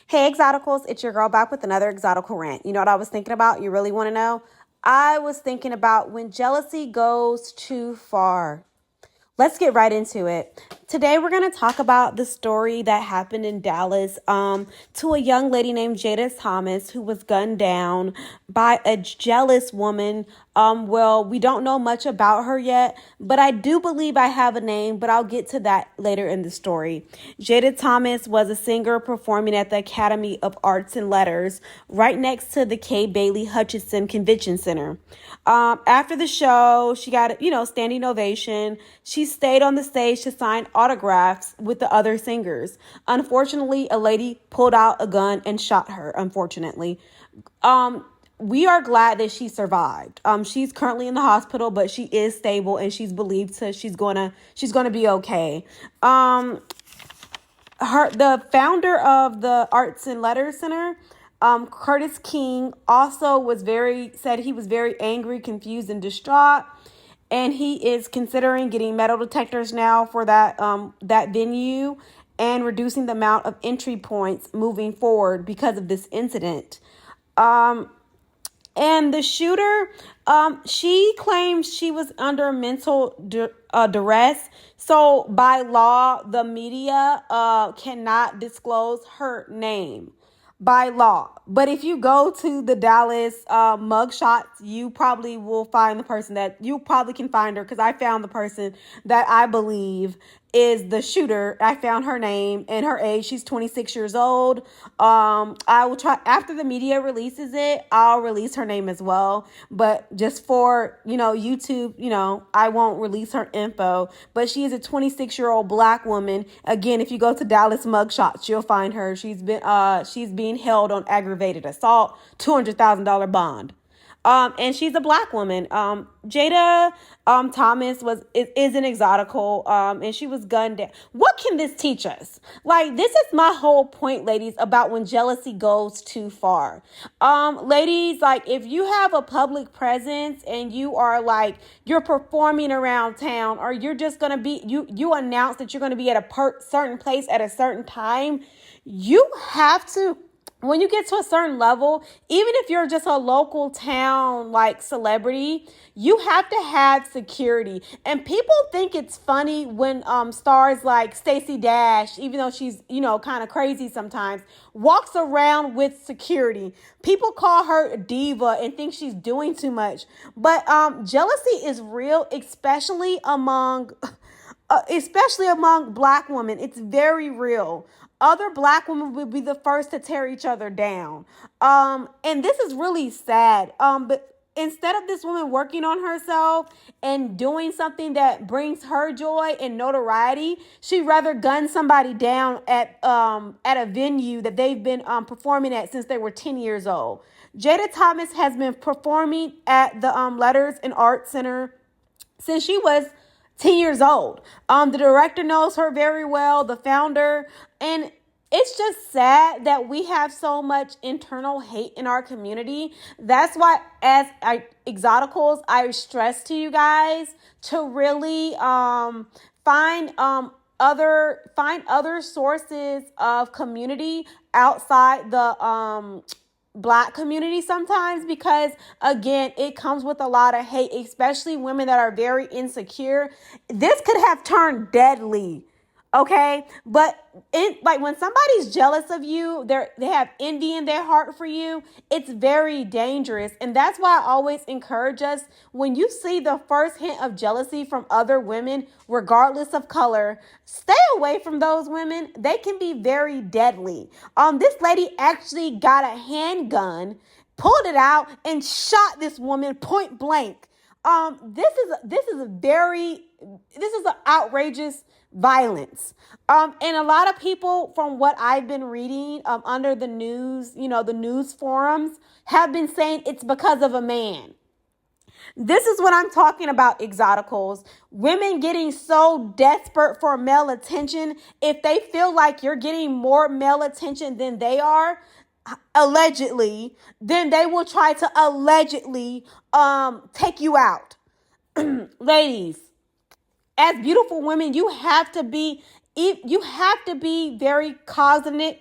Hey, Exoticals, it's your girl back with another Exotical rant. You know what I was thinking about? You really want to know? I was thinking about when jealousy goes too far. Let's get right into it. Today we're going to talk about the story that happened in Dallas to a young lady named Jada Thomas who was gunned down by a jealous woman. Well, we don't know much about her yet, but I do believe I have a name, but I'll get to that later in the story. Jada Thomas was a singer performing at the Academy of Arts and Letters right next to the K. Bailey Hutchinson Convention Center. After the show, she got, standing ovation. She stayed on the stage to sign autographs with the other singers. Unfortunately, a lady pulled out a gun and shot her, unfortunately. We are glad that she survived. She's currently in the hospital, but she is stable and she's believed to she's gonna be okay. The founder of the Arts and Letters Center, Curtis King, also said he was very angry, confused, and distraught, and he is considering getting metal detectors now for that venue and reducing the amount of entry points moving forward because of this incident. And the shooter, she claims she was under mental duress. So by law, the media cannot disclose her name by law. But if you go to the Dallas mugshots, you probably will find the person that you probably can find her, because I found the person that I believe is the shooter. I found her name and her age. She's 26 years old. I will try, after the media releases it, I'll release her name as well. But just for, YouTube, I won't release her info. But she is a 26-year-old black woman. Again, if you go to Dallas mugshots, you'll find her. She's being held on aggravated assault, $200,000 bond. And she's a black woman. Jada Thomas is an exotical, and she was gunned down. What can this teach us? Like, this is my whole point, ladies, about when jealousy goes too far. Ladies, like, if you have a public presence and you are you're performing around town, or you're just gonna be you announce that you're gonna be at a certain place at a certain time, you have to. When you get to a certain level, even if you're just a local town celebrity, you have to have security. And people think it's funny when stars like Stacey Dash, even though she's kind of crazy sometimes, walks around with security. People call her a diva and think she's doing too much. But jealousy is real, especially among black women. It's very real. Other black women would be the first to tear each other down. And this is really sad. But instead of this woman working on herself and doing something that brings her joy and notoriety, she'd rather gun somebody down at a venue that they've been performing at since they were 10 years old. Jada Thomas has been performing at the Letters and Art Center since she was 10 years old. The director knows her very well, the founder, and it's just sad that we have so much internal hate in our community. That's why, as exoticals, I stress to you guys to really find other sources of community outside the black community sometimes, because again, it comes with a lot of hate, especially women that are very insecure. This could have turned deadly. Okay, but when somebody's jealous of you, they have envy in their heart for you. It's very dangerous, and that's why I always encourage us, when you see the first hint of jealousy from other women, regardless of color, stay away from those women. They can be very deadly. This lady actually got a handgun, pulled it out, and shot this woman point blank. This is an outrageous violence. And a lot of people, from what I've been reading, under the news, the news forums, have been saying it's because of a man. This is what I'm talking about, exoticals. Women getting so desperate for male attention, if they feel like you're getting more male attention than they are, allegedly, then they will try to allegedly take you out. Ladies, as beautiful women, you have to be if you have to be very cognizant,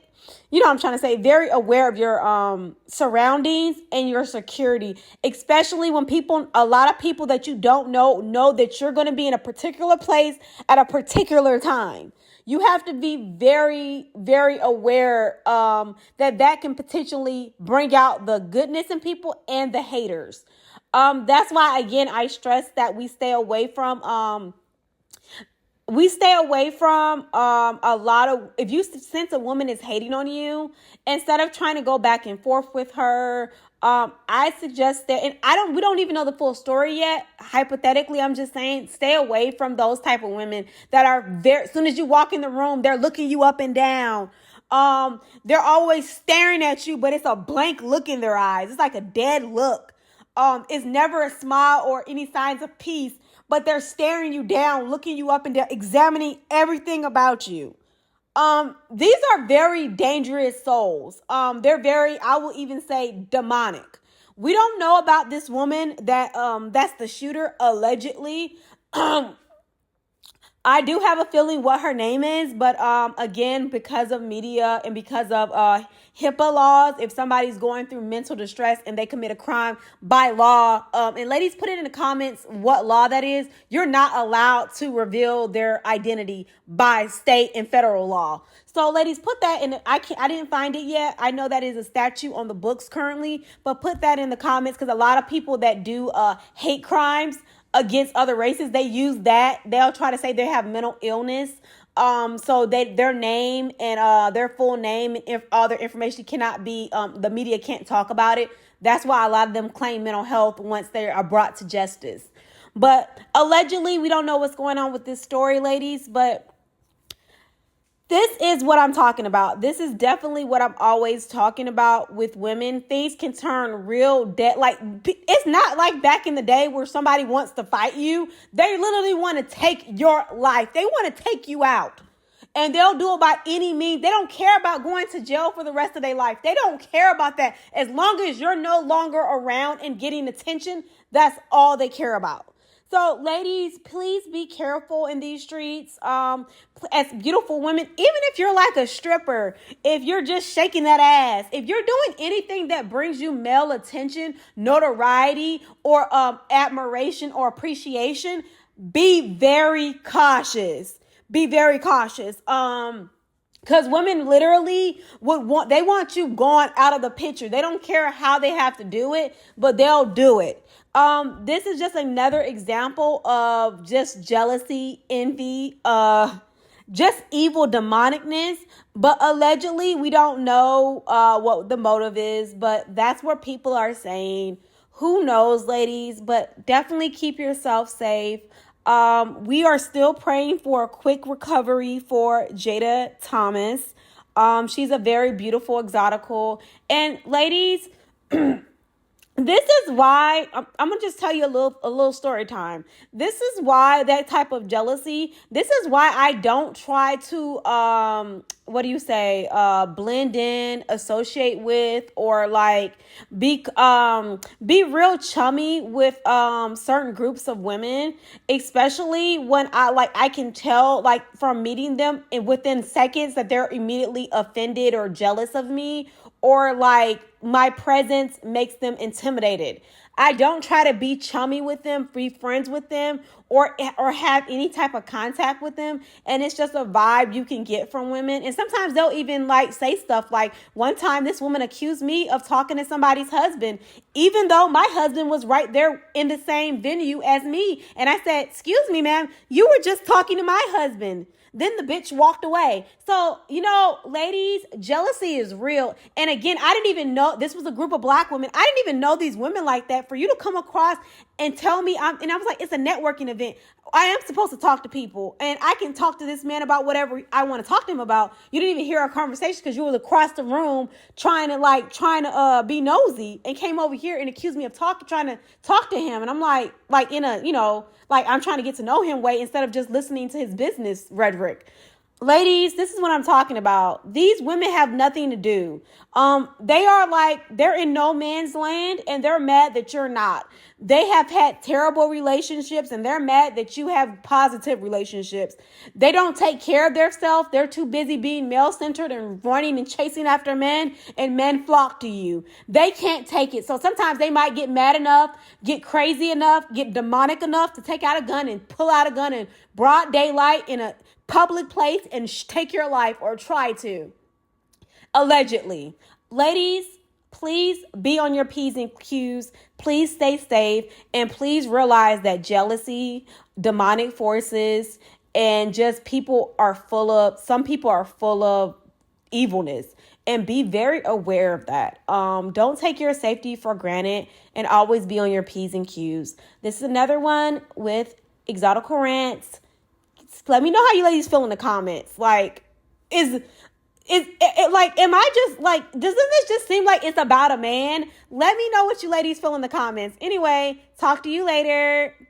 you know what I'm trying to say, very aware of your surroundings and your security, especially when a lot of people that you don't know that you're going to be in a particular place at a particular time. You have to be very, very aware that can potentially bring out the goodness in people and the haters. That's why, again, I stress that we stay away from a lot of, if you sense a woman is hating on you, instead of trying to go back and forth with her, I suggest that, and we don't even know the full story yet. Hypothetically, I'm just saying, stay away from those type of women that are as soon as you walk in the room, they're looking you up and down. They're always staring at you, but it's a blank look in their eyes. It's like a dead look. It's never a smile or any signs of peace, but they're staring you down, looking you up and down, examining everything about you. These are very dangerous souls. They're very, I will even say, demonic. We don't know about this woman that's the shooter, allegedly. I do have a feeling what her name is, but again, because of media and because of HIPAA laws, if somebody's going through mental distress and they commit a crime by law, and ladies, put it in the comments what law that is. You're not allowed to reveal their identity by state and federal law. So ladies, put that in. I didn't find it yet. I know that is a statute on the books currently, but put that in the comments, because a lot of people that do hate crimes against other races, they use that. They'll try to say they have mental illness. So their name and their full name and all their information cannot be, the media can't talk about it. That's why a lot of them claim mental health once they are brought to justice. But allegedly, we don't know what's going on with this story, ladies, but this is what I'm talking about. This is definitely what I'm always talking about with women. Things can turn real dead. Like, it's not like back in the day where somebody wants to fight you. They literally want to take your life. They want to take you out. And they'll do it by any means. They don't care about going to jail for the rest of their life. They don't care about that. As long as you're no longer around and getting attention, that's all they care about. So, ladies, please be careful in these streets. As beautiful women, even if you're like a stripper, if you're just shaking that ass, if you're doing anything that brings you male attention, notoriety, or admiration or appreciation, be very cautious. Be very cautious. Because women literally they want you gone out of the picture. They don't care how they have to do it, but they'll do it. This is just another example of just jealousy, envy, just evil demonicness. But allegedly, we don't know what the motive is, but that's what people are saying. Who knows, ladies? But definitely keep yourself safe. We are still praying for a quick recovery for Jada Thomas. She's a very beautiful exotical. And ladies, this is why I'm gonna just tell you a little story time. This is why that type of jealousy. This is why I don't try to blend in, associate with, or like be real chummy with certain groups of women, especially when I can tell, like, from meeting them and within seconds that they're immediately offended or jealous of me, or like my presence makes them intimidated. I don't try to be chummy with them, be friends with them, or have any type of contact with them. And it's just a vibe you can get from women. And sometimes they'll even like say stuff like, one time this woman accused me of talking to somebody's husband, even though my husband was right there in the same venue as me. And I said, "Excuse me, ma'am, you were just talking to my husband." Then the bitch walked away. So, ladies, jealousy is real. And again, I didn't even know this was a group of Black women. I didn't even know these women like that. For you to come across and tell me, and I was like, it's a networking event. I am supposed to talk to people, and I can talk to this man about whatever I want to talk to him about. You didn't even hear our conversation because you was across the room trying to be nosy, and came over here and accused me of trying to talk to him. And I'm like in a, like I'm trying to get to know him way, instead of just listening to his business rhetoric. Ladies, this is what I'm talking about. These women have nothing to do. They are like, they're in no man's land and they're mad that you're not. They have had terrible relationships and they're mad that you have positive relationships. They don't take care of themselves. They're too busy being male centered and running and chasing after men, and men flock to you. They can't take it. So sometimes they might get mad enough, get crazy enough, get demonic enough to take out a gun and pull out a gun in broad daylight in a public place and take your life, or try to, allegedly. Ladies, please be on your P's and Q's. Please stay safe, and please realize that jealousy, demonic forces, and just some people are full of evilness, and be very aware of that. Don't take your safety for granted, and always be on your P's and Q's. This is another one with exotical rants. Let me know how you ladies feel in the comments. Like, is it like, am I just like, doesn't this just seem like it's about a man? Let me know what you ladies feel in the comments. Anyway, talk to you later. Bye.